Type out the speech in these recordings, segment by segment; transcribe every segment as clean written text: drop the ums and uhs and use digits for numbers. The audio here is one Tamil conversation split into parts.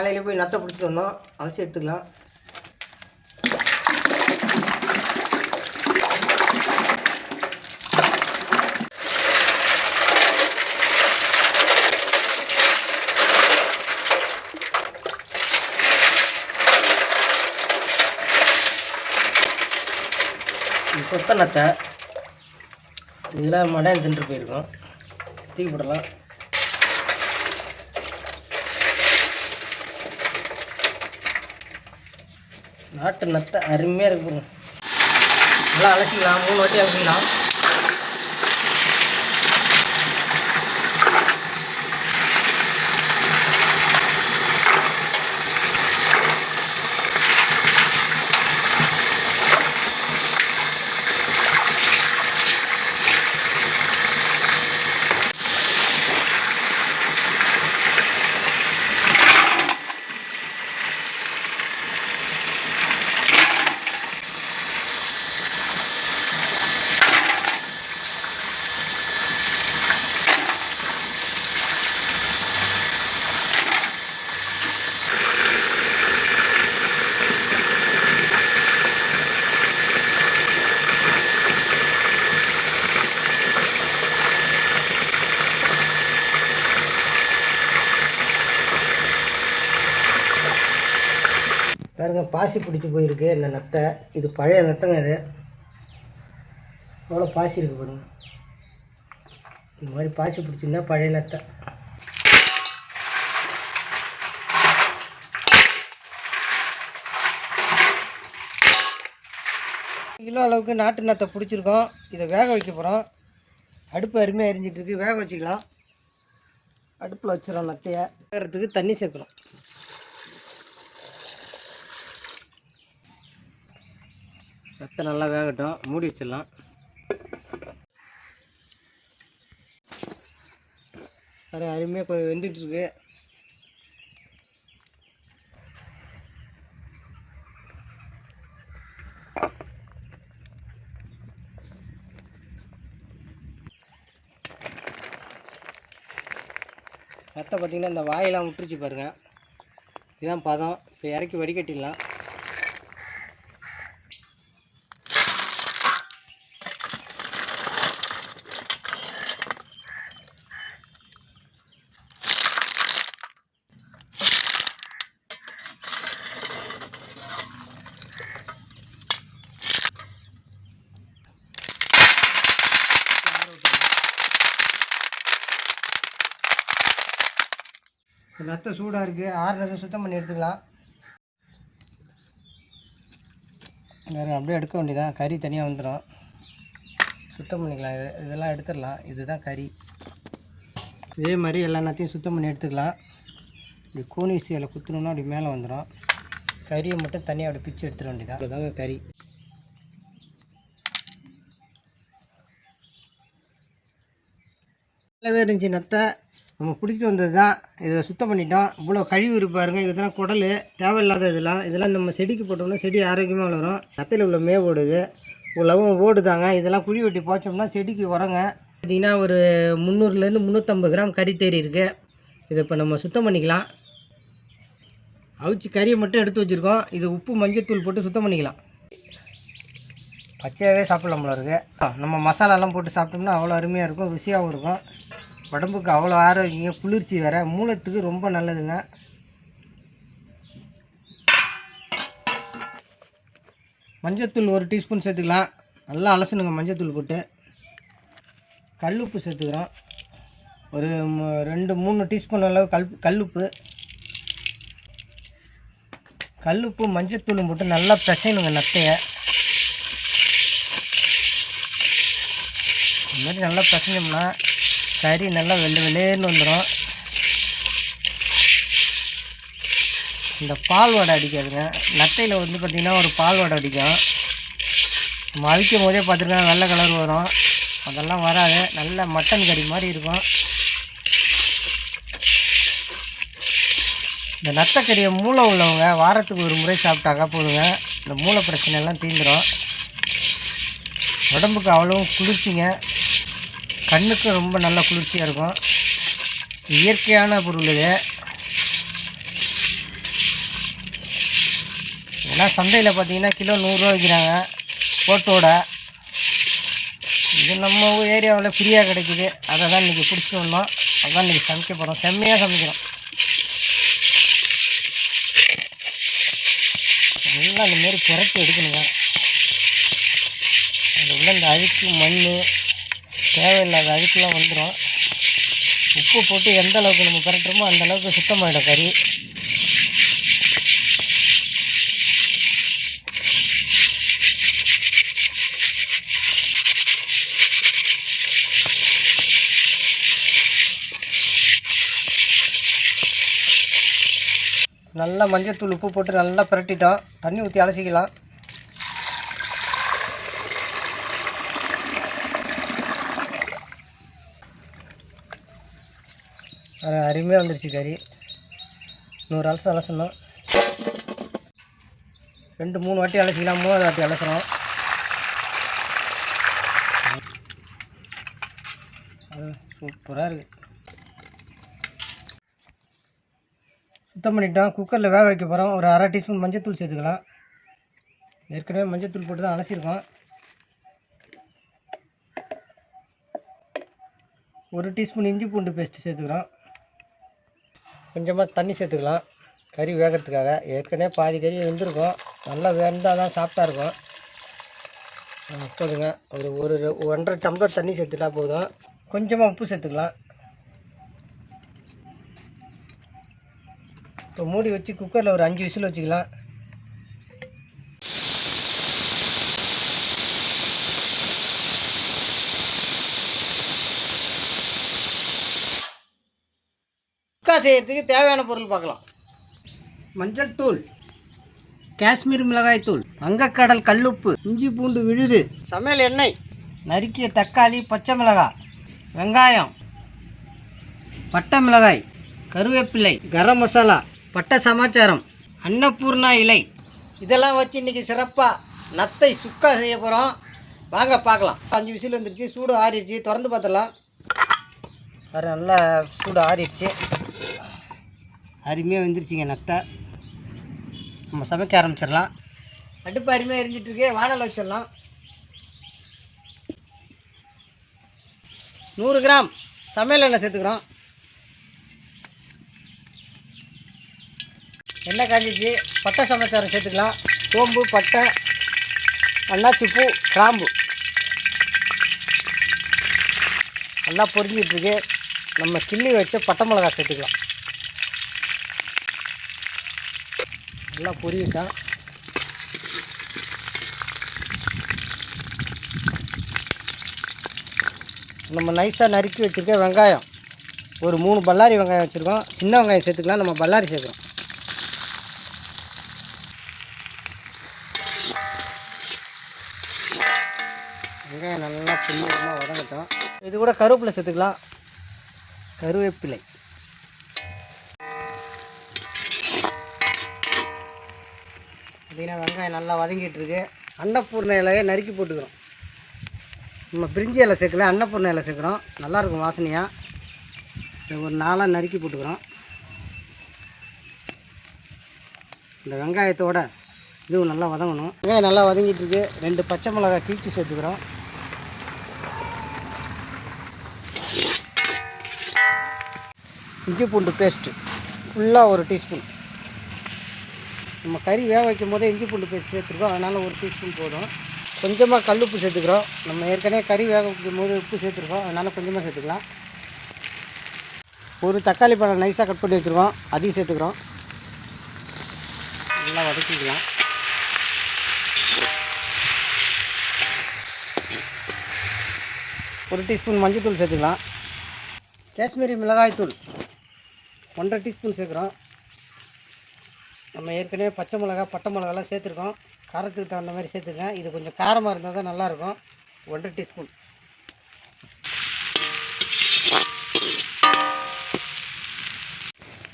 காலையில் போய் நத்தை பிடிச்சிட்டு வந்தோம், அலசி எடுத்துக்கலாம். சொத்த நத்தை இதெல்லாம் மடம் தின்று போயிருக்கோம், தூக்கி போடலாம். நாட்டு நத்தை அருமையாக இருக்குங்க. நல்லா அலசிக்கலாம், 3 வாட்டி அலசிக்கலாம். பாருங்க, பாசி பிடிச்சி போயிருக்கு இந்த நத்தை. இது பழைய நத்தைங்க. இது எவ்வளோ பாசி இருக்குது பாருங்க. இந்த மாதிரி பாசி பிடிச்சிருந்தா பழைய நத்தை. கிலோ அளவுக்கு நாட்டு நத்தை பிடிச்சிருக்கோம். இதை வேக வைக்க போகிறோம். அடுப்பு அருமையாக எரிஞ்சிட்ருக்கு, வேக வச்சுக்கலாம். அடுப்பில் வச்சிடறோம். நத்தையை வேகிறதுக்கு தண்ணி சேர்க்குறோம். நத்தை நல்லா வேகட்டும், மூடி வச்சிடலாம். அது அருமையாக கொஞ்சம் வெந்துட்டுருக்கு. நத்தை பார்த்திங்கன்னா இந்த வாயெல்லாம் விட்டுருச்சு பாருங்கள். இதுதான் பதம். இப்போ இறக்கி வடிகட்டிடலாம். நத்தை சூடாக இருக்குது, ஆறுனதும் சுத்தம் பண்ணி எடுத்துக்கலாம். வேறு அப்படியே எடுக்க வேண்டியதான், கறி தனியாக வந்துடும். சுத்தம் பண்ணிக்கலாம். இதெல்லாம் எடுத்துடலாம். இதுதான் கறி. இதே மாதிரி எல்லா நத்தையும் சுத்தம் பண்ணி எடுத்துக்கலாம். இப்படி கூனி சீலை குத்தணும்னா அப்படி மேலே வந்துடும். கறியை மட்டும் தனியாக அப்படி பிச்சு எடுத்துட வேண்டியதான். அதுதாங்க கறி. நல்லாவே இருந்துச்சு நத்தை. நம்ம பிடிச்சிட்டு வந்தது தான். இதை சுத்தம் பண்ணிட்டோம். இவ்வளோ கழிவு இருப்பாருங்க. இதெல்லாம் குடல் தேவையில்லாத இதெல்லாம் நம்ம செடிக்கு போட்டோம்னா செடி ஆரோக்கியமாக வளரும். நத்தையில் உள்ள மே ஓடுது, இவ்வளவும் ஓடுதாங்க. இதெல்லாம் குழி வெட்டி போச்சோம்னா செடிக்கு உரங்க. பார்த்திங்கன்னா ஒரு 300லேருந்து 350 கிராம் கறி தேறி இருக்குது. இதை இப்போ நம்ம சுத்தம் பண்ணிக்கலாம். அவிச்சு கறியை மட்டும் எடுத்து வச்சுருக்கோம். இது உப்பு மஞ்சத்தூள் போட்டு சுத்தம் பண்ணிக்கலாம். பச்சையாகவே சாப்பிட்லாம்ல இருக்குது. நம்ம மசாலாலாம் போட்டு சாப்பிட்டோம்னா அவ்வளோ அருமையாக இருக்கும், ருசியாகவும் இருக்கும். உடம்புக்கு அவ்வளோ ஆரோக்கியம், குளிர்ச்சி வேறு, மூலத்துக்கு ரொம்ப நல்லதுங்க. மஞ்சத்தூள் 1 டீஸ்பூன் சேர்த்துக்கலாம். நல்லா அலசணுங்க மஞ்சத்தூள் போட்டு. கல்லுப்பு சேர்த்துக்கிறோம். ஒரு 2-3 டீஸ்பூன் அளவு கல்லுப்பு. கல்லுப்பு மஞ்சத்தூளும் போட்டு நல்லா பிசையணுங்க நத்தையை. இந்த மாதிரி நல்லா பிசைஞ்சோம்னா கறி நல்லா வெள்ளேன்னு வந்துடும். இந்த பால் வடை அடிக்காதுங்க. நத்தையில் வந்து பார்த்திங்கன்னா ஒரு பால் வடை அடிக்கும். நம்ம அவிக்கும் போதே பார்த்துருக்கேன் வெள்ளை கலர் வரும். அதெல்லாம் வராது. நல்ல மட்டன் கறி மாதிரி இருக்கும். இந்த நத்தைக்கறியை மூளை உள்ளவங்க வாரத்துக்கு ஒரு முறை சாப்பிட்டாக்கா போதுங்க. இந்த மூளை பிரச்சனைலாம் தீர்ந்துடும். உடம்புக்கு அவ்வளோ குளிர்ச்சிங்க. கண்ணுக்கு ரொம்ப நல்ல குளிர்ச்சியாக இருக்கும். இயற்கையான பொருள் இது. எல்லாம் சந்தையில் பார்த்தீங்கன்னா கிலோ 100 ரூபா விற்கிறாங்க போட்டோட. இது நம்ம ஏரியாவில் ஃப்ரீயாக கிடைக்குது. அதை தான் இன்றைக்கி பிடிச்சிட்டு வந்தோம். அதுதான் இன்றைக்கி சமைக்க போகிறோம். செம்மையாக சமைக்கிறோம். நல்லா அந்தமாரி புரட்டி எடுக்கணுங்க. அது உள்ள இந்த அழுக்கு மண் தேவையில்லாத அழுக்கெலாம் வந்துடும். உப்பு போட்டு எந்த அளவுக்கு நம்ம புரட்டுறோமோ அந்த அளவுக்கு சுத்தமாகிடும் கறி. நல்லா மஞ்சத்தூள் உப்பு போட்டு நல்லா புரட்டிட்டோம். தண்ணி ஊற்றி அலசிக்கலாம். அருமையாக வந்துருச்சு கறி. 100 அலசணும். 2-3 வாட்டி அலசிக்கலாம். 3வது வாட்டி அலசுகிறோம். சூப்பராக இருக்குது. சுத்தம் பண்ணிட்டோம். குக்கரில் வேக வைக்க போகிறோம். ஒரு 1/2 டீஸ்பூன் மஞ்சத்தூள் சேர்த்துக்கலாம். ஏற்கனவே மஞ்சத்தூள் போட்டு தான் அலசியிருக்கோம். 1 டீஸ்பூன் இஞ்சி பூண்டு பேஸ்ட்டு சேர்த்துக்கிறோம். கொஞ்சமாக தண்ணி சேர்த்துக்கலாம் கறி வேகிறதுக்காக. ஏற்கனவே பாதி கறி வெந்திருக்கும். நல்லா வெந்தால் தான் சாஃப்டாக இருக்கும். போதுங்க. ஒரு 1.5 டம்ளர் தண்ணி சேர்த்துட்டா போதும். கொஞ்சமாக உப்பு சேர்த்துக்கலாம். இப்போ மூடி வச்சு குக்கரில் ஒரு 5 விசில் வச்சுக்கலாம். சுக்கா செய்கிறதுக்கு தேவையான பொருள் பார்க்கலாம். மஞ்சள் தூள், காஷ்மீர் மிளகாய் தூள், வங்கக்கடல் கல்லுப்பு, இஞ்சி பூண்டு விழுது, சமையல் எண்ணெய், நறுக்கிய தக்காளி, பச்சை மிளகாய், வெங்காயம், பட்டை மிளகாய், கருவேப்பிலை, கரம் மசாலா, பட்டை சமாச்சாரம், அன்னபூர்ணா இலை, இதெல்லாம் வச்சு இன்றைக்கி சிறப்பாக நத்தை சுக்கா செய்ய போகிறோம். வாங்க பார்க்கலாம். 5 விசில் வந்துருச்சு. சூடு ஆறிடுச்சு. திறந்து பார்த்துடலாம். வேறு நல்லா சூடு ஆறிடுச்சு. அருமையாக வெந்துருச்சுங்க நத்தை. நம்ம சமைக்க ஆரம்பிச்சிடலாம். அடுப்பு அருமையாக எரிஞ்சிட்ருக்கு. வானல் வச்சிடலாம். 100 கிராம் சமையல் எண்ணெய் சேர்த்துக்கிறோம். எண்ணெய் காஞ்சிச்சு. பட்டை சமாச்சாரம் சேர்த்துக்கலாம். சோம்பு, பட்டை, அன்னாச்சிப்பூ, கிராம்பு நல்லா பொரிஞ்சிட்ருக்கு. நம்ம கிள்ளி வச்ச பட்டை மிளகாய் சேர்த்துக்கலாம். நல்லா பொரியிட்டோம். நம்ம நைஸாக நறுக்கி வச்சுருக்க வெங்காயம், ஒரு 3 பல்லாரி வெங்காயம் வச்சுருக்கோம். சின்ன வெங்காயம் சேர்த்துக்கலாம். நம்ம பல்லாரி சேர்க்குறோம். வெங்காயம் நல்லா பொன்னிறமாக வதங்கட்டும். இது கூட கருவேப்பிலை சேர்த்துக்கலாம். கருவேப்பிலை, பார்த்திங்கன்னா வெங்காயம் நல்லா வதங்கிட்டுருக்கு. அன்னபூர்ண இலையை நறுக்கி போட்டுக்கிறோம். நம்ம பிரிஞ்சி இலை சேர்க்கல, அன்னபூர்ண இலை சேர்க்குறோம். நல்லாயிருக்கும் வாசனையாக. ஒரு 4 நறுக்கி போட்டுக்கிறோம். இந்த வெங்காயத்தோட இதுவும் நல்லா வதங்கணும். வெங்காயம் நல்லா வதங்கிட்டுருக்கு. 2 பச்சை மிளகாய் கீழ்ச்சி சேர்த்துக்கிறோம். இஞ்சி பூண்டு பேஸ்ட்டு ஃபுல்லாக 1 டீஸ்பூன். நம்ம கறி வேக வைக்கும் போதே இஞ்சி பூண்டு பேஸ்ட் சேர்த்துருக்கோம். அதனால் 1 டீஸ்பூன் போதும். கொஞ்சமாக கல்லுப்பு சேர்த்துக்கிறோம். நம்ம ஏற்கனவே கறி வேக வைக்கும் போது உப்பு சேர்த்துருக்கோம். அதனால் கொஞ்சமாக சேர்த்துக்கலாம். ஒரு தக்காளி பழம் நைஸாக கட் பண்ணி வச்சுருக்கோம். அதையும் சேர்த்துக்கிறோம். நல்லா வதக்கிக்கலாம். ஒரு டீஸ்பூன் மஞ்சள் தூள் சேர்த்துக்கலாம். காஷ்மீரி மிளகாய் தூள் 1.5 டீஸ்பூன் சேர்க்குறோம். நம்ம ஏற்கனவே பச்சை மிளகா, பட்டை மிளகாலாம் சேர்த்துருக்கோம். காரத்துக்கு தகுந்த மாதிரி சேர்த்துக்கேன். இது கொஞ்சம் காரமாக இருந்தால் தான் நல்லாயிருக்கும். 1.5 டீஸ்பூன்.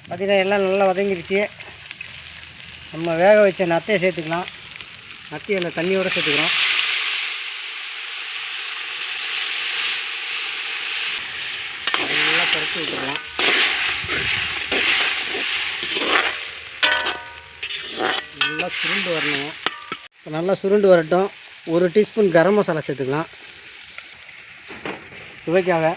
பார்த்திங்கன்னா எல்லாம் நல்லா வதங்கிடுச்சு. நம்ம வேக வச்ச நத்தையை சேர்த்துக்கலாம். நத்தையை அந்த தண்ணியோடு சேர்த்துக்கிறோம். நல்லா பருப்பு விட்டுக்கலாம். நல்லா சுருண்டு வரணும். இப்போ நல்லா சுருண்டு வரட்டும். 1 டீஸ்பூன் கரம் மசாலா சேர்த்துக்கலாம் சுவைக்காக.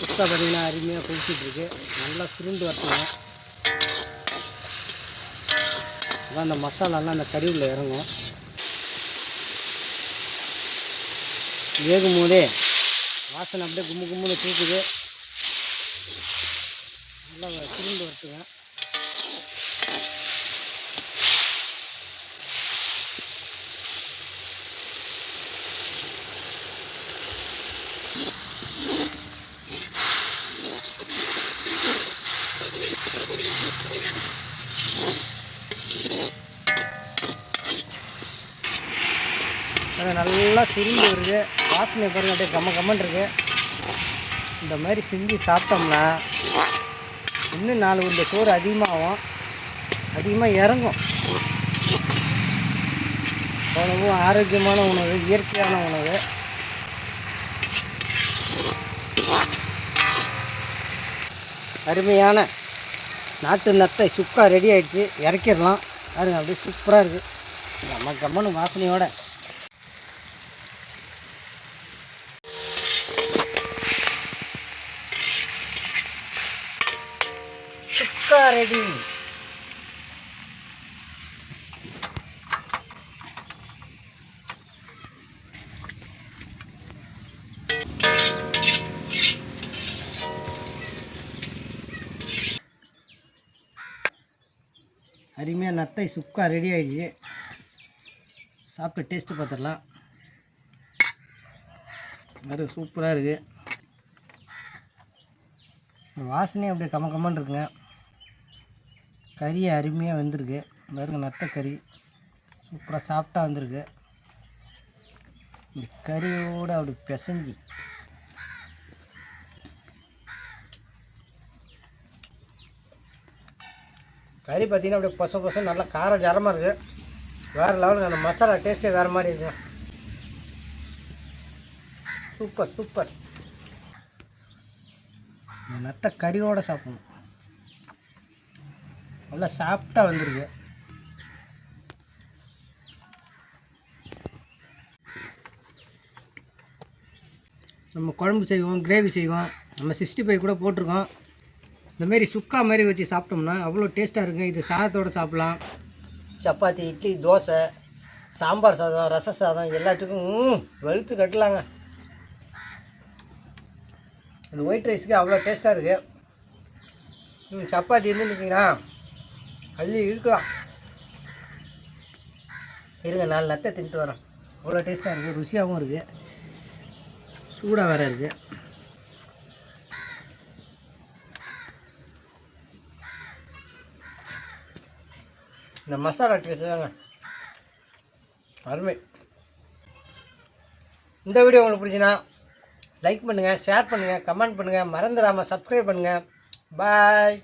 சுத்தா பார்த்திங்கன்னா அருமையாக கொதிச்சிட்ருக்கு. நல்லா சுருண்டு வரட்டுங்க. அதான் அந்த மசாலாலாம் அந்த கறியில் இறங்கும். வேகும் போதே வாசனை அப்படியே கும்முன்னு தூக்குது. நல்லா சுருண்டு வரட்டுங்க. அது நல்லா சுருண்டு வருது. வாசனை பாருங்கள் அப்படியே கம்மன் இருக்குது. இந்த மாதிரி செஞ்சு சாப்பிட்டோம்னா இன்னும் 4 உருண்டை சோறு அதிகமாக இறங்கும். உணவும் ஆரோக்கியமான உணவு, இயற்கையான உணவு. அருமையான நாட்டு நத்தை சுக்கா ரெடி ஆகிடுச்சு. இறக்கிடலாம். பாருங்க அப்படியே சூப்பராக இருக்குது. கம்மனு வாசனையோட சுக்கா ரெடி. அருமையாக நத்தை சுக்கா ரெடி ஆகிடுச்சு. சாப்பிட்டு டேஸ்ட்டு பார்த்துடலாம். வேறு சூப்பராக இருக்குது. வாசனையும் அப்படியே கம்மன் இருக்குங்க. கறி அருமையாக வெந்திருக்கு. பாருங்க நத்தை கறி சூப்பராக சாஃப்டாக வந்திருக்கு. இந்த கறியோடு அப்படி பிசைஞ்சி கறி பார்த்திங்கன்னா அப்படியே பொச நல்லா காரசாரமாக இருக்குது. வேறு லெவலுக்கு அந்த மசாலா டேஸ்ட்டே வேறு மாதிரி இருக்குங்க. சூப்பர். நத்தை கறியோடு சாப்பிடணும். நல்லா சாஃப்டாக வந்துருக்கு. நம்ம குழம்பு செய்வோம், கிரேவி செய்வோம், நம்ம 65 கூட போட்டிருக்கோம். இந்தமாரி சுக்கா மாதிரி வச்சு சாப்பிட்டோம்னா அவ்வளோ டேஸ்ட்டாக இருக்குங்க. இது சாதத்தோடு சாப்பிட்லாம். சப்பாத்தி, இட்லி, தோசை, சாம்பார் சாதம், ரச சாதம் எல்லாத்துக்கும் வெளுத்து கட்டலாங்க. இந்த ஒயிட் ரைஸுக்கு அவ்வளோ டேஸ்ட்டாக இருக்குது. சப்பாத்தி இருந்துன்னு வச்சிங்கன்னா அள்ளி இழுக்கலாம். இருங்க 4 நத்தை தின்ட்டு வரேன். அவ்வளோ டேஸ்ட்டாக இருக்குது. ருசியாகவும் இருக்குது. சூடாக வேறு இருக்குது. இந்த மசாலா டேஸ்ட் தாங்க அருமை. இந்த வீடியோ உங்களுக்கு பிடிச்சினா லைக் பண்ணுங்கள், ஷேர் பண்ணுங்கள், கமெண்ட் பண்ணுங்கள். மறந்துடாமல் சப்ஸ்கிரைப் பண்ணுங்கள். பாய்.